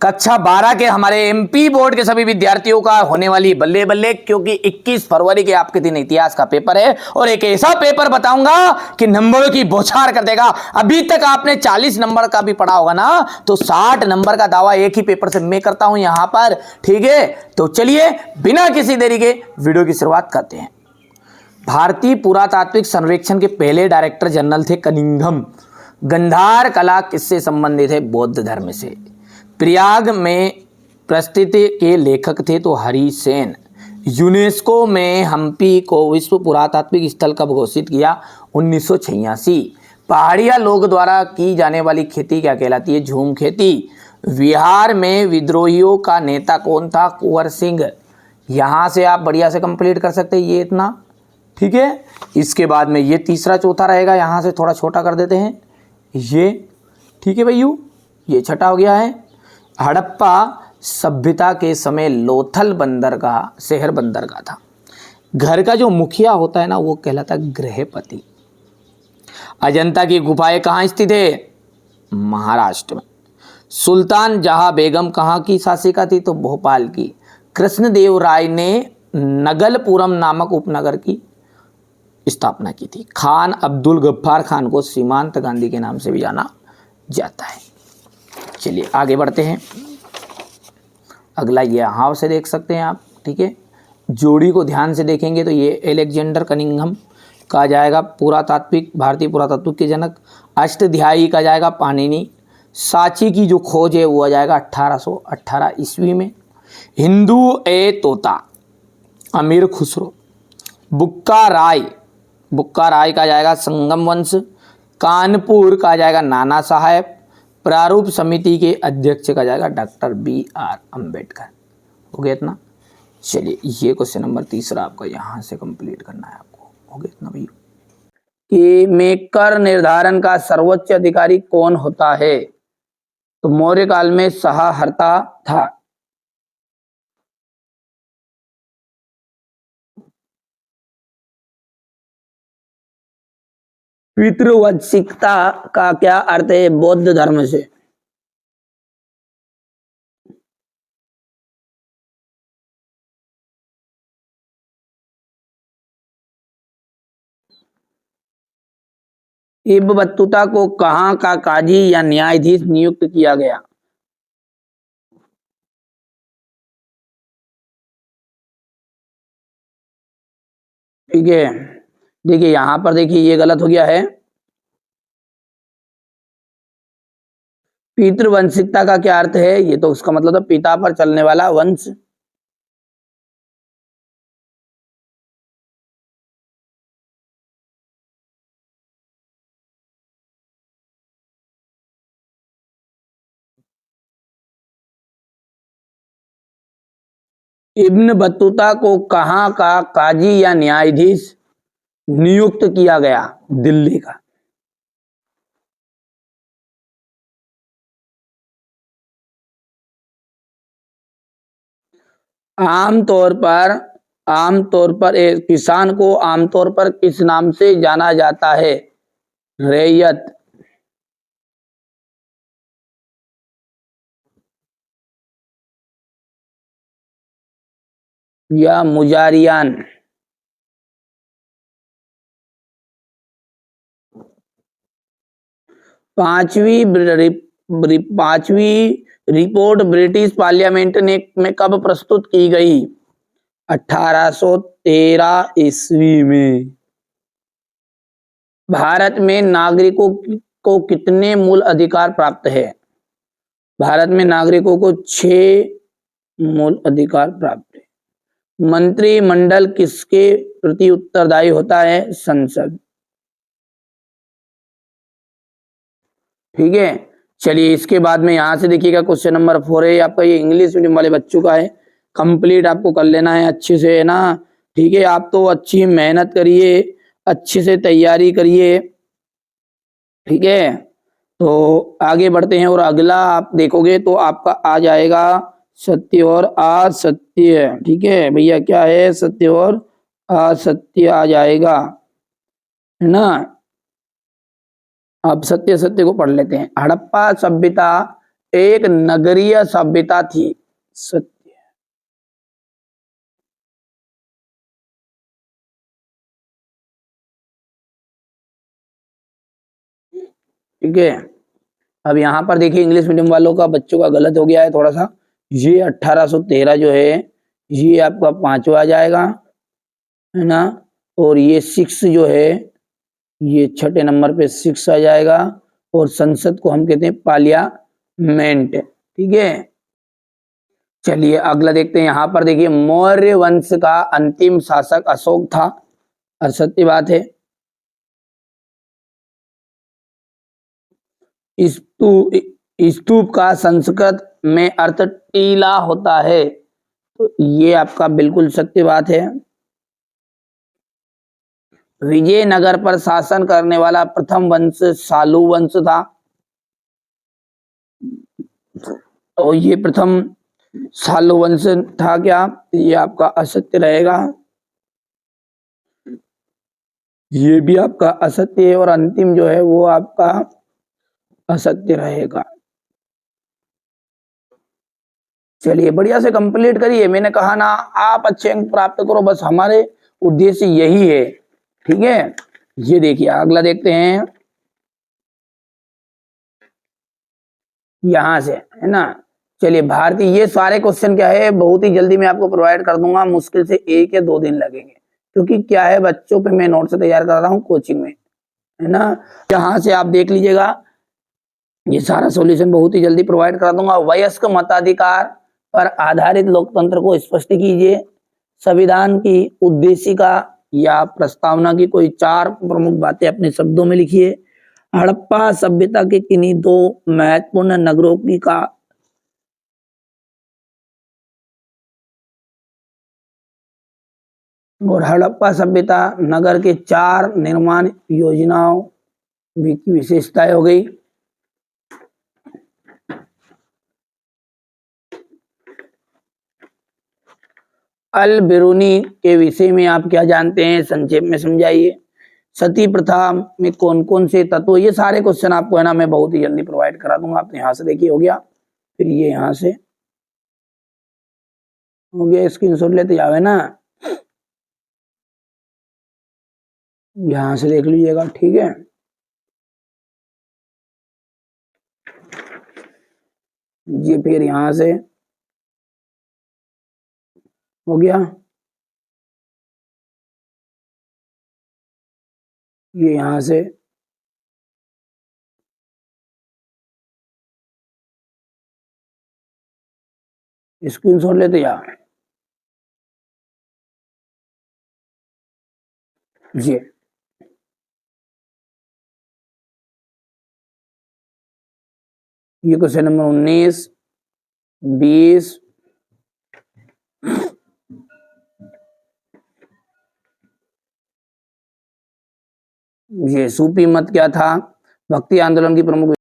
कक्षा 12 के हमारे एमपी बोर्ड के सभी विद्यार्थियों का होने वाली बल्ले बल्ले, क्योंकि 21 फरवरी के आपके दिन इतिहास का पेपर है और एक ऐसा पेपर बताऊंगा कि नंबरों की बौछार कर देगा। अभी तक आपने 40 नंबर का भी पढ़ा होगा ना, तो 60 नंबर का दावा एक ही पेपर से मैं करता हूं यहां पर, ठीक है। तो चलिए बिना किसी देरी के वीडियो की शुरुआत करते हैं। भारतीय पुरातात्विक सर्वेक्षण के पहले डायरेक्टर जनरल थे कनिंघम। गंधार कला किससे संबंधित है? बौद्ध धर्म से। प्रयाग में प्रस्थिति के लेखक थे तो हरि सेन। यूनेस्को में हम्पी को विश्व पुरातात्विक स्थल कब घोषित किया? 1986। पहाड़िया लोग द्वारा की जाने वाली खेती क्या कहलाती है? झूम खेती। बिहार में विद्रोहियों का नेता कौन था? कुंवर सिंह। यहां से आप बढ़िया से कंप्लीट कर सकते हैं ये इतना, ठीक है। इसके बाद में ये तीसरा चौथा रहेगा, यहां से थोड़ा छोटा कर देते हैं ये, ठीक है भैयू। ये छठा हो गया है। हड़प्पा सभ्यता के समय लोथल बंदरगाह शहर बंदरगाह था। घर का जो मुखिया होता है ना, वो कहलाता है गृहपति। अजंता की गुफाएं कहाँ स्थित है? महाराष्ट्र में। सुल्तान जहां बेगम कहाँ की शासिका थी? तो भोपाल की। कृष्णदेव राय ने नगलपुरम नामक उपनगर की स्थापना की थी। खान अब्दुल गफ्फार खान को सीमांत गांधी के नाम से भी जाना जाता है। चलिए आगे बढ़ते हैं। अगला ये यहाँ से देख सकते हैं आप, ठीक है। जोड़ी को ध्यान से देखेंगे तो ये एलेक्जेंडर कनिंघम कहा जाएगा पुरातात्विक, भारतीय पुरातत्व के जनक। अष्टध्यायी कहा जाएगा पाणिनि। सांची की जो खोज है वो आ जाएगा 1818 ईस्वी में। हिंदू ए तोता अमीर खुसरो। बुक्का राय का जाएगा संगम वंश। कानपुर का जाएगा नाना साहेब। प्रारूप समिति के अध्यक्ष का जाएगा डॉक्टर BR अम्बेडकर। हो गया इतना। चलिए ये क्वेश्चन नंबर तीसरा आपका यहाँ से कंप्लीट करना है आपको। हो गया इतना भैया। कि में कर निर्धारण का सर्वोच्च अधिकारी कौन होता है? तो मौर्य काल में सहाहर्ता था। पितृवंशिकता का क्या अर्थ है? बौद्ध धर्म से। इब्न बत्तूता को कहाँ का काजी या न्यायाधीश नियुक्त किया गया? ठीक है, देखिए यहां पर देखिए ये गलत हो गया है। पितृवंशिकता का क्या अर्थ है? ये तो उसका मतलब था पिता पर चलने वाला वंश। इब्न बत्तूता को कहाँ का काजी या न्यायाधीश नियुक्त किया गया? दिल्ली का। आमतौर पर एक किसान को आमतौर पर किस नाम से जाना जाता है? रैयत या मुजारियान। पांचवी रिपोर्ट ब्रिटिश पार्लियामेंट में कब प्रस्तुत की गई? 1813 ईस्वी में। भारत में नागरिकों को कितने मूल अधिकार प्राप्त है? भारत में नागरिकों को 6 मूल अधिकार प्राप्त है। मंत्रिमंडल किसके प्रति उत्तरदायी होता है? संसद। ठीक है, चलिए इसके बाद में यहां से देखिएगा क्वेश्चन नंबर 4 है आपका, ये इंग्लिश मीडियम वाले बच्चों का है। कंप्लीट आपको कर लेना है अच्छे से, है ना। ठीक है, आप तो अच्छी मेहनत करिए, अच्छे से तैयारी करिए, ठीक है। तो आगे बढ़ते हैं और अगला आप देखोगे तो आपका आ जाएगा सत्य और असत्य। ठीक है भैया, क्या है? सत्य और असत्य आ जाएगा, है ना। अब सत्य सत्य को पढ़ लेते हैं। हड़प्पा सभ्यता एक नगरीय सभ्यता थी। सत्य। ठीक है, अब यहां पर देखिए इंग्लिश मीडियम वालों का बच्चों का गलत हो गया है थोड़ा सा। ये 1813 जो है ये आपका पांचवा आ जाएगा, है ना। और ये 6 जो है ये छठे नंबर पे 6 आ जाएगा। और संसद को हम कहते हैं पार्लियामेंट। ठीक है, चलिए अगला देखते हैं। यहां पर देखिए मौर्य वंश का अंतिम शासक अशोक था। असत्य बात है। स्तूप स्तूप का संस्कृत में अर्थ टीला होता है, तो ये आपका बिल्कुल सत्य बात है। विजयनगर पर शासन करने वाला प्रथम वंश सालू वंश था, और ये प्रथम सालू वंश था क्या, ये आपका असत्य रहेगा। ये भी आपका असत्य है, और अंतिम जो है वो आपका असत्य रहेगा। चलिए बढ़िया से कंप्लीट करिए। मैंने कहा ना आप अच्छे अंक प्राप्त करो, बस हमारे उद्देश्य यही है। ठीक है, ये देखिए अगला देखते हैं यहां से, है ना। चलिए भारतीय, ये सारे क्वेश्चन क्या है बहुत ही जल्दी मैं आपको प्रोवाइड कर दूंगा, मुश्किल से 1 या 2 दिन लगेंगे, क्योंकि क्या है बच्चों पे मैं नोट्स तैयार कर रहा हूँ कोचिंग में, है ना। यहाँ से आप देख लीजिएगा, ये सारा सॉल्यूशन बहुत ही जल्दी प्रोवाइड करा दूंगा। वयस्क मताधिकार पर आधारित लोकतंत्र को स्पष्ट कीजिए। संविधान की उद्देशिका या प्रस्तावना की कोई 4 प्रमुख बातें अपने शब्दों में लिखिए। हड़प्पा सभ्यता के किन्हीं 2 महत्वपूर्ण नगरों की का और हड़प्पा सभ्यता नगर के 4 निर्माण योजनाओं की विशेषताएं हो गई। अल बिरूनी के विषय में आप क्या जानते हैं, संक्षेप में समझाइए। सती प्रथा में कौन कौन से तत्व, ये सारे क्वेश्चन आपको है ना मैं बहुत ही जल्दी प्रोवाइड करा दूंगा। आप यहाँ से देखिए हो गया, फिर ये यहाँ से हो गया, स्क्रीनशॉट लेते जावे ना, यहाँ से देख लीजिएगा। ठीक है, ये फिर यहाँ से हो गया, ये यहाँ से, स्क्रीनशॉट लेते जा। जी ये क्वेश्चन नंबर 19, 20, ये सूफी मत क्या था, भक्ति आंदोलन की प्रमुख